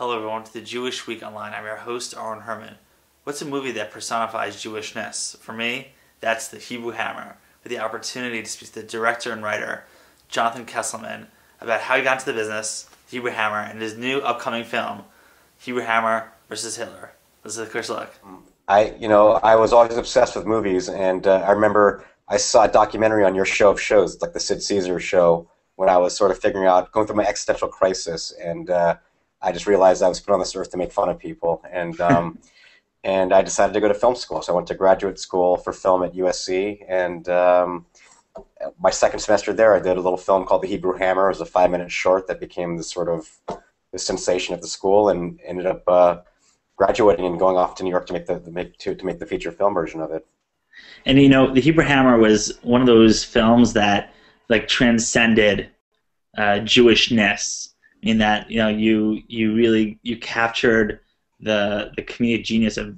Hello everyone to the Jewish Week Online. I'm your host, Aaron Herman. What's a movie that personifies Jewishness? For me, that's The Hebrew Hammer, with the opportunity to speak to the director and writer, Jonathan Kesselman, about how he got into the business, The Hebrew Hammer, and his new upcoming film, Hebrew Hammer vs. Hitler. This is a quick look. I was always obsessed with movies, and I remember I saw a documentary on your show of shows, like the Sid Caesar show, when I was sort of figuring out, going through my existential crisis, and I just realized I was put on this earth to make fun of people, and and I decided to go to film school. So I went to graduate school for film at USC, and my second semester there, I did a little film called The Hebrew Hammer. It was a 5-minute short that became this sort of the sensation at the school, and ended up graduating and going off to New York to make the feature film version of it. And The Hebrew Hammer was one of those films that transcended Jewishness. In that you captured the comedic genius of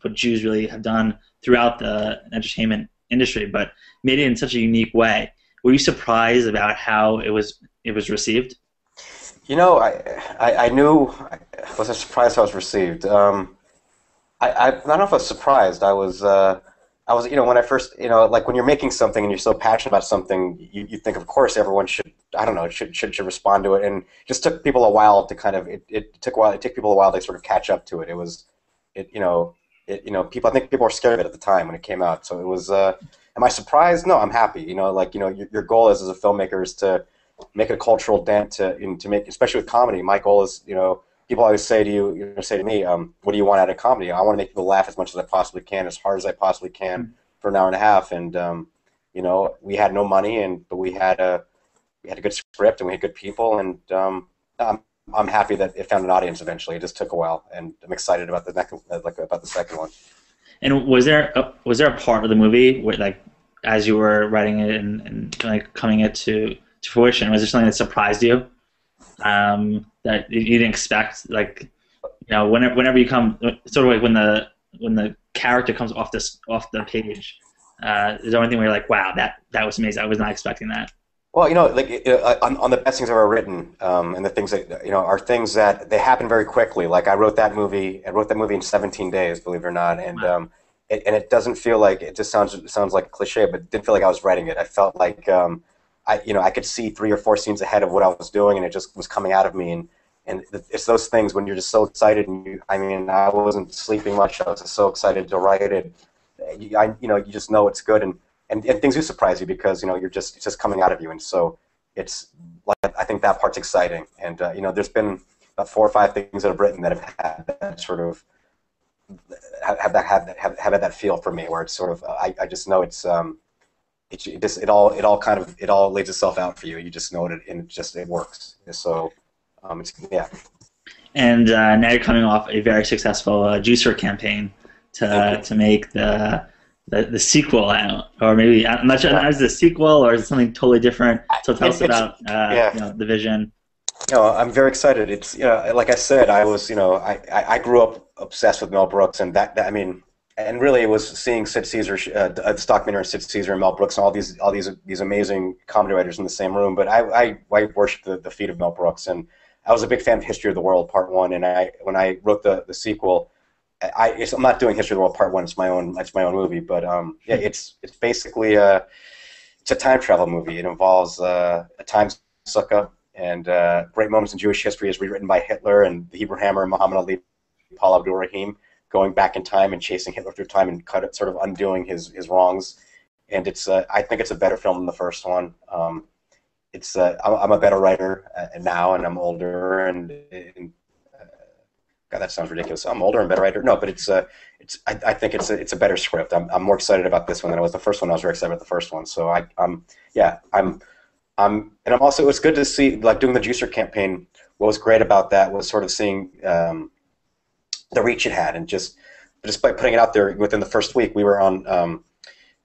what Jews really have done throughout the entertainment industry, but made it in such a unique way. Were you surprised about how it was received? I knew I wasn't surprised how it was received. I don't know if I was surprised. I was, when I first, like when you're making something and you're so passionate about something, you think, of course, everyone should, should respond to it. And it just took people a while to kind of, it took people a while to sort of catch up to it. People, I think people were scared of it at the time when it came out. So it was, am I surprised? No, I'm happy. Your goal as a filmmaker is to make a cultural dent to make, especially with comedy. My goal is, people always say to you, say to me, what do you want out of comedy? I want to make people laugh as much as I possibly can, as hard as I possibly can for an hour and a half. And we had no money, but we had a good script and we had good people, and I'm happy that it found an audience eventually. It just took a while, and I'm excited about about the second one. And was there a part of the movie where, as you were writing it and coming it to fruition, was there something that surprised you? That you didn't expect, whenever you come, sort of like when the character comes off the page, is there anything where you're like, wow, that was amazing, I was not expecting that? Well, on the best things I've ever written, and the things that are things that they happen very quickly. Like I wrote that movie in 17 days, believe it or not, and wow. It doesn't feel like, it just sounds like a cliche, but it didn't feel like I was writing it. I felt like I could see 3 or 4 scenes ahead of what I was doing, and it just was coming out of me. And it's those things when you're just so excited. And I wasn't sleeping much. I was just so excited to write it. You just know it's good, and things do surprise you because it's just coming out of you. And so it's like, I think that part's exciting. And there's been about 4 or 5 things that I've written that have had that sort of have had that feel for me, where it's sort of I just know it's. It all lays itself out for you. You just know it, and it works. So, yeah. And now you're coming off a very successful Jewcer campaign to make the sequel out, or maybe I'm not sure. Is it a sequel or is it something totally different? So tell us about the vision. I'm very excited. It's like I said, I grew up obsessed with Mel Brooks, and and really, it was seeing Sid Caesar, Stockman and Sid Caesar and Mel Brooks and all these amazing comedy writers in the same room. But I worship the feet of Mel Brooks, and I was a big fan of History of the World Part 1. And when I wrote the sequel, I'm not doing History of the World Part 1. It's my own movie. But it's basically it's a time travel movie. It involves a Time Sukkah and great moments in Jewish history as rewritten by Hitler and the Hebrew Hammer, Mohammed Ali, Paula, Abdul, Rahim, going back in time and chasing Hitler through time and sort of undoing his wrongs. And I think it's a better film than the first one. I'm a better writer now, and I'm older, and God, that sounds ridiculous. I'm older and better writer. No, but I think it's a better script. I'm more excited about this one than I was the first one. I was very excited about the first one. So and I'm also, it was good to see, like, doing the Jewcer campaign. What was great about that was sort of seeing the reach it had, and just by putting it out there within the first week, we were on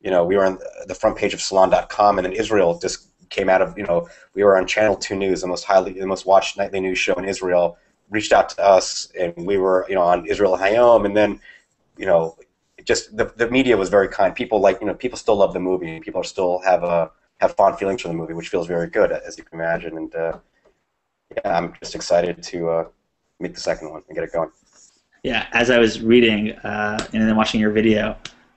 the front page of Salon.com, and then Israel just came out of, we were on Channel 2 News, the most watched nightly news show in Israel, reached out to us, and we were on Israel Hayom, and then just the media was very kind. People people still love the movie. People still have fond feelings for the movie, which feels very good, as you can imagine. And yeah, I'm just excited to make the second one and get it going. Yeah, as I was reading and then watching your video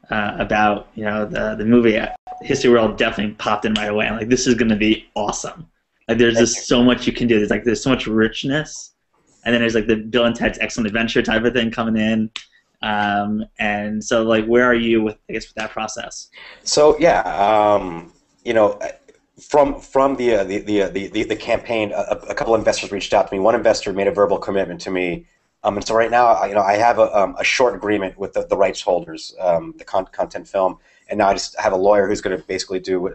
about the movie, History World definitely popped in right away. I'm like, this is going to be awesome. Like, there's just so much you can do. There's so much richness, and then there's like the Bill and Ted's Excellent Adventure type of thing coming in. And so, like, where are you with that process? So yeah, from the campaign, a couple of investors reached out to me. One investor made a verbal commitment to me. And so right now, I have a short agreement with the rights holders, the content film, and now I just have a lawyer who's going to basically do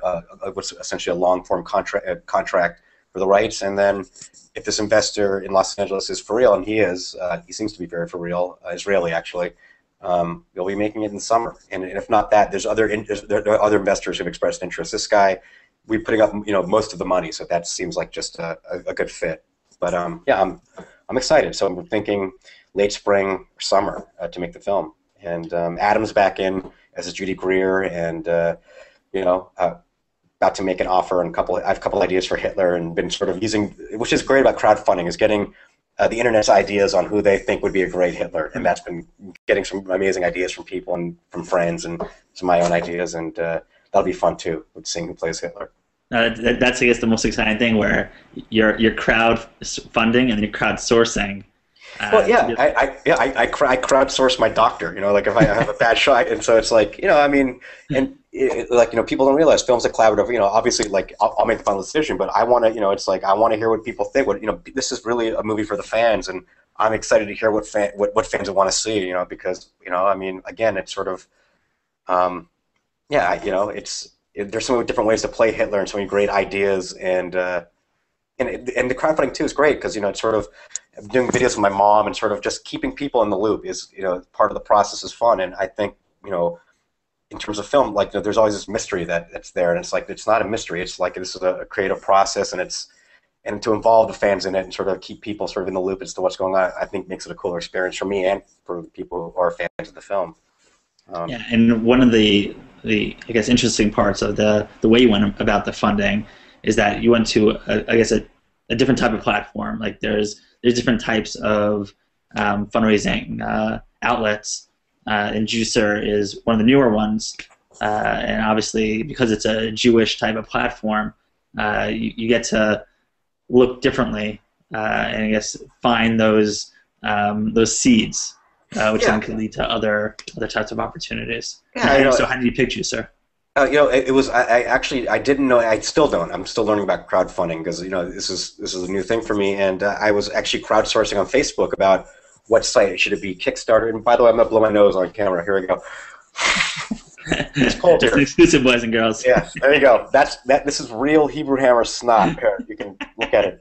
what's essentially a long-form contract for the rights. And then, if this investor in Los Angeles is for real, and he is, he seems to be very for real, Israeli actually, we'll be making it in the summer. And if not that, there are other investors who've expressed interest. This guy, we're putting up most of the money, so that seems like just a good fit. But yeah, I'm excited. So I'm thinking late spring or summer to make the film. And Adam's back in as a Judy Greer, and about to make an offer on I have a couple ideas for Hitler, and been sort of using, which is great about crowdfunding, is getting the internet's ideas on who they think would be a great Hitler, and that's been getting some amazing ideas from people and from friends, and some of my own ideas, and that'll be fun too, with seeing who plays Hitler. That's, I guess, the most exciting thing, where you're crowdfunding and you're crowdsourcing. Well, yeah, I crowdsource my doctor. Like, if I have a bad shot, and so it's like, people don't realize film's a collaborative. Obviously, like, I'll make the final decision, but I want to, it's like I want to hear what people think. This is really a movie for the fans, and I'm excited to hear what fans want to see. Because again, it's sort of, there's so many different ways to play Hitler, and so many great ideas, and the crowdfunding too is great, because it's sort of doing videos with my mom, and sort of just keeping people in the loop is part of the process is fun. And I think in terms of film, like, there's always this mystery that's there, and it's like, it's not a mystery, it's like, this is a creative process, and to involve the fans in it and sort of keep people sort of in the loop as to what's going on, I think makes it a cooler experience for me and for the people who are fans of the film. Yeah, and one of the I guess interesting parts of the way you went about the funding is that you went to a different type of platform. Like, there's different types of fundraising outlets, and Jewcer is one of the newer ones, and obviously because it's a Jewish type of platform, you get to look differently, and I guess find those seeds. Which then could lead to other types of opportunities. Yeah, so how did you pick Jewcer? It was I didn't know. I still don't. I'm still learning about crowdfunding, because this is a new thing for me. And I was actually crowdsourcing on Facebook about what site should it be, Kickstarter. And by the way, I'm gonna blow my nose on camera. Here we go. It's cold here. It's an exclusive, boys and girls. Yeah, there you go. This is real Hebrew Hammer snot. Here, you can look at it.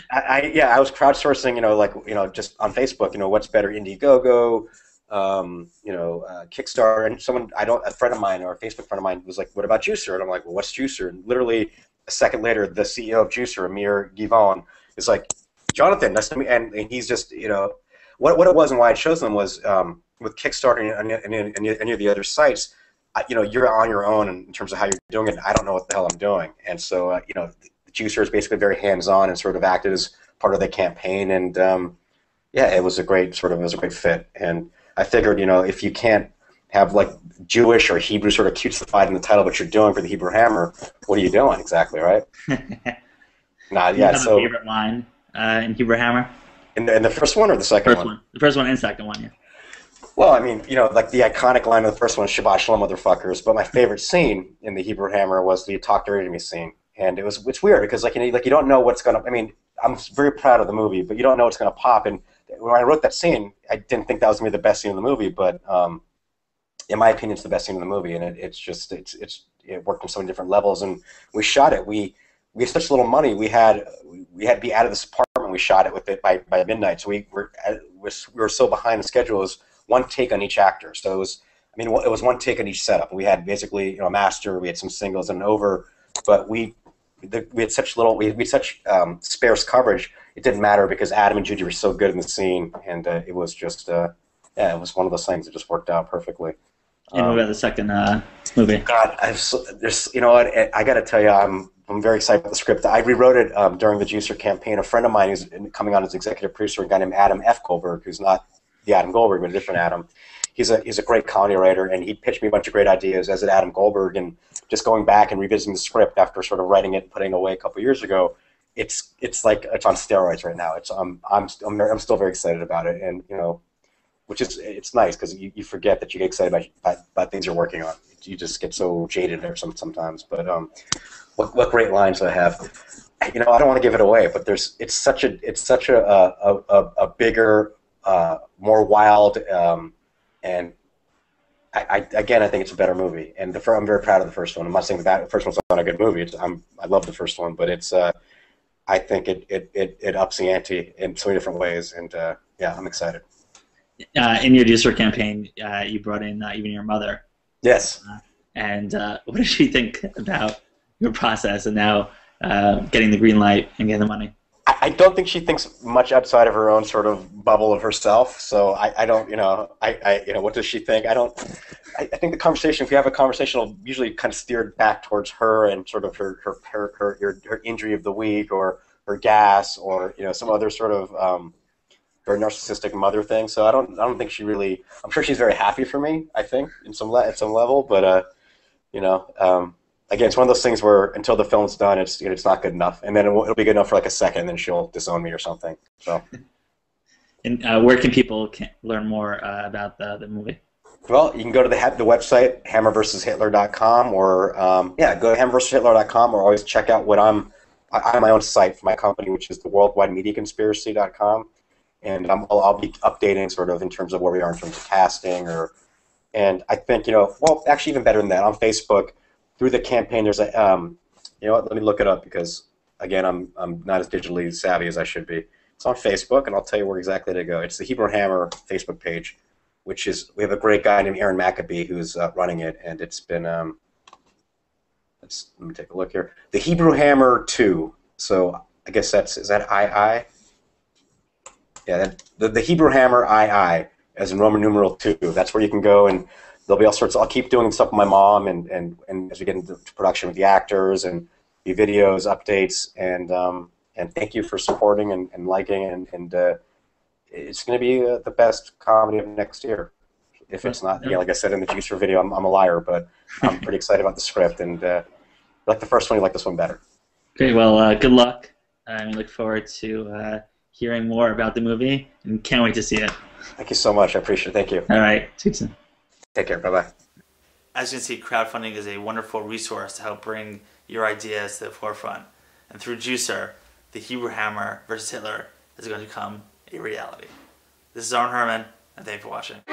I was crowdsourcing, just on Facebook, what's better, Indiegogo, Kickstarter, and a friend of mine, or a Facebook friend of mine, was like, what about Jewcer? And I'm like, well, what's Jewcer? And literally a second later, the CEO of Jewcer, Amir Givon, is like, Jonathan, nice to meet you. And he's just, what it was and why I chose them was, with Kickstarter and any of the other sites, you're on your own in terms of how you're doing it. I don't know what the hell I'm doing. And so, Jewcer is basically very hands-on and sort of acted as part of the campaign, and it was a great fit. And I figured, if you can't have like Jewish or Hebrew sort of cutesified in the title, but you're doing for the Hebrew Hammer, what are you doing exactly, right? So a favorite line in Hebrew Hammer? In the first one or the second one? The first one and second one, yeah. Well, I mean, like the iconic line of the first one, Shabbat Shalom, motherfuckers. But my favorite scene in the Hebrew Hammer was the "Talk Dirty to Me" scene. And it's weird, because you don't know what's gonna. I mean, I'm very proud of the movie, but you don't know what's gonna pop. And when I wrote that scene, I didn't think that was gonna be the best scene in the movie, but in my opinion, it's the best scene in the movie, and it worked on so many different levels. And we shot it. We had such little money. We had to be out of this apartment. We shot it with it by midnight. So we were so behind the schedule. It was one take on each actor. So it was one take on each setup. We had basically a master. We had some singles and an over, but we had such sparse coverage. It didn't matter, because Adam and Judy were so good in the scene, and it was just it was one of those things that just worked out perfectly. And what about the second movie? God, I got to tell you, I'm very excited about the script. I rewrote it during the Jewcer campaign. A friend of mine who's coming on as executive producer, a guy named Adam F. Goldberg, who's not the Adam Goldberg, but a different Adam. He's a great comedy writer, and he pitched me a bunch of great ideas, as did Adam Goldberg. And just going back and revisiting the script after sort of writing it and putting it away a couple of years ago, it's like it's on steroids right now. I'm still very excited about it, and which is it's nice because you forget that you get excited about things you're working on. You just get so jaded there sometimes. But what great lines I have. I don't want to give it away, but it's such a bigger, more wild, and I think it's a better movie. And I'm very proud of the first one. I'm not saying that the first one's not a good movie. I love the first one, but I think it ups the ante in so many different ways, and I'm excited. In your Jewcer campaign, you brought in even your mother. Yes. And what did she think about your process and now getting the green light and getting the money? I don't think she thinks much outside of her own sort of bubble of herself. So I don't, what does she think? I think the conversation, if you have a conversation, will usually kind of steer back towards her and sort of her injury of the week or her gas or some other sort of very narcissistic mother thing. So I don't think she really. I'm sure she's very happy for me. I think at some level, but again, it's one of those things where until the film's done, it's not good enough, and then it'll be good enough for like a second, and then she'll disown me or something. So. And where can people learn more about the movie? Well, you can go to the website hammervshitler.com, or go to hammervshitler.com, or always check out what I have my own site for my company, which is the worldwidemediaconspiracy.com, and I'll be updating sort of in terms of where we are in terms of casting, and I think actually even better than that, on Facebook. Through the campaign, there's a let me look it up because again I'm not as digitally savvy as I should be. It's on Facebook, and I'll tell you where exactly to go. It's the Hebrew Hammer Facebook page, which is we have a great guy named Aaron Maccabee who's running it, and it's been let me take a look here. The Hebrew Hammer 2. So I guess is that II? Yeah, the Hebrew Hammer II as in Roman numeral 2. That's where you can go, and there'll be all sorts. I'll keep doing stuff with my mom, and as we get into production with the actors and the videos, updates, and thank you for supporting and liking, and it's going to be the best comedy of next year. If it's not, like I said in the Jewcer video, I'm a liar, but I'm pretty excited about the script, and like the first one, you like this one better. Great. Well, good luck. I look forward to hearing more about the movie, and can't wait to see it. Thank you so much. I appreciate it. Thank you. All right. See you soon. Take care. Bye-bye. As you can see, crowdfunding is a wonderful resource to help bring your ideas to the forefront. And through Jewcer, the Hebrew Hammer versus Hitler is going to become a reality. This is Aaron Herman, and thank you for watching.